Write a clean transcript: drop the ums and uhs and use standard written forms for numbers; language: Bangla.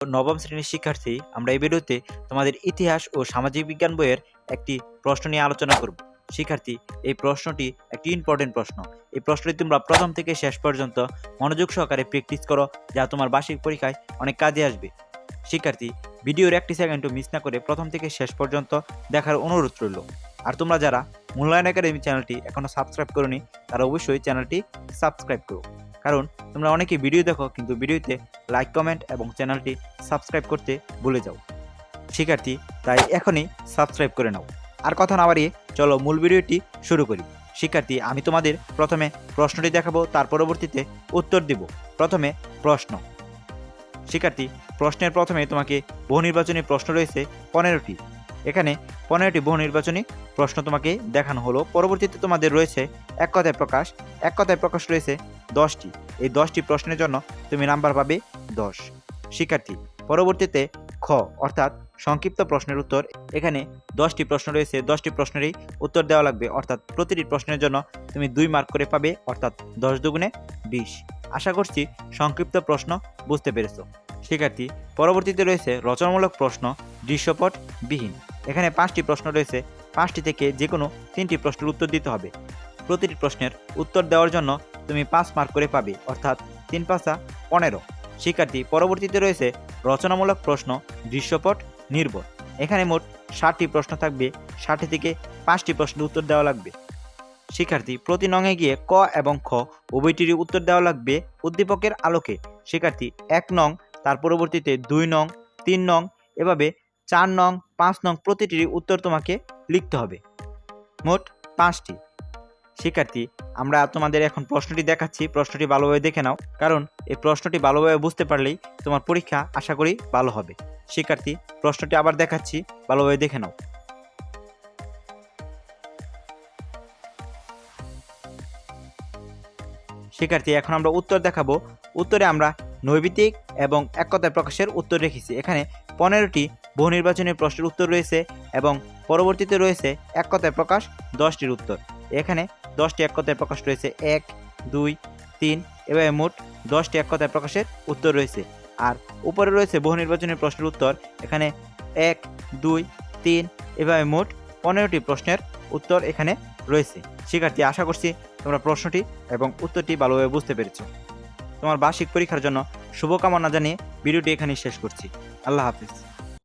নবম শ্রেণীর শিক্ষার্থী, আমরা এই ভিডিওতে তোমাদের ইতিহাস ও সামাজিক বিজ্ঞান বইয়ের একটি প্রশ্ন নিয়ে আলোচনা করব। শিক্ষার্থী, এই প্রশ্নটি একটি ইম্পর্টেন্ট প্রশ্ন। এই প্রশ্নটি তোমরা প্রথম থেকে শেষ পর্যন্ত মনোযোগ সহকারে প্র্যাকটিস করো, যা তোমার বার্ষিক পরীক্ষায় অনেক কাজে আসবে। শিক্ষার্থী, ভিডিওর একটি সেকেন্ডও মিস না করে প্রথম থেকে শেষ পর্যন্ত দেখার অনুরোধ রইল। আর তোমরা যারা মূল্যায়ন একাডেমি চ্যানেলটি এখনো সাবস্ক্রাইব করোনি, তারা অবশ্যই চ্যানেলটি সাবস্ক্রাইব করো। কারণ তোমরা অনেকেই ভিডিও দেখো কিন্তু ভিডিওতে লাইক, কমেন্ট এবং চ্যানেলটি সাবস্ক্রাইব করতে ভুলে যাও। শিক্ষার্থী, তাই এখনই সাবস্ক্রাইব করে নাও। আর কথা না বাড়িয়ে চলো মূল ভিডিওটি শুরু করি। শিক্ষার্থী, আমি তোমাদের প্রথমে প্রশ্নটি দেখাবো, তার পরবর্তীতে উত্তর দিব। প্রথমে প্রশ্ন। শিক্ষার্থী, প্রশ্নের প্রথমে তোমাকে বহু নির্বাচনী প্রশ্ন রয়েছে 15টি। এখানে 15টি বহু নির্বাচনী প্রশ্ন তোমাকে দেখানো হলো। পরবর্তীতে তোমাদের রয়েছে এক কথায় প্রকাশ। এক কথায় প্রকাশ রয়েছে 10টি। এই 10টি প্রশ্নের জন্য তুমি নাম্বার পাবে 10। শিক্ষার্থী, পরবর্তীতে খ অর্থাৎ সংক্ষিপ্ত প্রশ্নের উত্তর। এখানে 10টি প্রশ্ন রয়েছে, 10টি প্রশ্নেরই উত্তর দেওয়া লাগবে, অর্থাৎ প্রতিটি প্রশ্নের জন্য তুমি 2 মার্ক করে পাবে, অর্থাৎ 10 দুগুণে 20। আশা করছি সংক্ষিপ্ত প্রশ্ন বুঝতে পেরেছো। শিক্ষার্থী, পরবর্তীতে রয়েছে রচনামূলক প্রশ্ন দৃশ্যপট বিহীন। এখানে 5টি প্রশ্ন রয়েছে, 5টি থেকে যে কোনো 3টি প্রশ্নের উত্তর দিতে হবে। প্রতিটি প্রশ্নের উত্তর দেওয়ার জন্য তুমি 5 মার্ক করে পাবে, অর্থাৎ 3 5 15। শিক্ষার্থী, পরবর্তীতে রয়েছে রচনামূলক প্রশ্ন দৃশ্যপট নির্ভর। এখানে মোট 60টি প্রশ্ন থাকবে, 60 থেকে 5টি প্রশ্নের উত্তর দেওয়া লাগবে। শিক্ষার্থী, প্রতি নঙে গিয়ে ক এবং খ উভয়টিরই উত্তর দেওয়া লাগবে উদ্দীপকের আলোকে। শিক্ষার্থী, 1 নং, তার পরবর্তীতে 2 নং, 3 নং, এভাবে 4 নং, 5 নং প্রতিটিরই উত্তর তোমাকে লিখতে হবে। মোট 5টি। শিক্ষার্থী, আমরা তোমাদের এখন প্রশ্নটি দেখাচ্ছি, প্রশ্নটি ভালোভাবে দেখে নাও, কারণ এই প্রশ্নটি ভালোভাবে বুঝতে পারলেই তোমার পরীক্ষা আশা করি ভালো হবে। শিক্ষার্থী, প্রশ্নটি আবার দেখাচ্ছি, ভালোভাবে দেখে নাও। শিক্ষার্থী, এখন আমরা উত্তর দেখাবো। উত্তরে আমরা নৈবিত্তিক এবং এক কথায় প্রকাশের উত্তর রেখেছি। এখানে 15টি বহু নির্বাচনী প্রশ্নের উত্তর রয়েছে এবং পরবর্তীতে রয়েছে এক কথায় প্রকাশ 10টির উত্তর। এখানে 10টি এক কথায় প্রকাশ রয়েছে, 1 2 3, এভাবে মোট 10টি এক কথায় প্রকাশের উত্তর রয়েছে। আর উপরে রয়েছে বহু নির্বাচনী প্রশ্নের উত্তর। এখানে 1 2 3, এভাবে মোট 15টি প্রশ্নের উত্তর এখানে রয়েছে। শিক্ষার্থী, আশা করছি তোমরা প্রশ্নটি এবং উত্তরটি ভালোভাবে বুঝতে পেরেছো। তোমার বার্ষিক পরীক্ষার জন্য শুভকামনা জানিয়ে ভিডিওটি এখানেই শেষ করছি। আল্লাহ হাফেজ।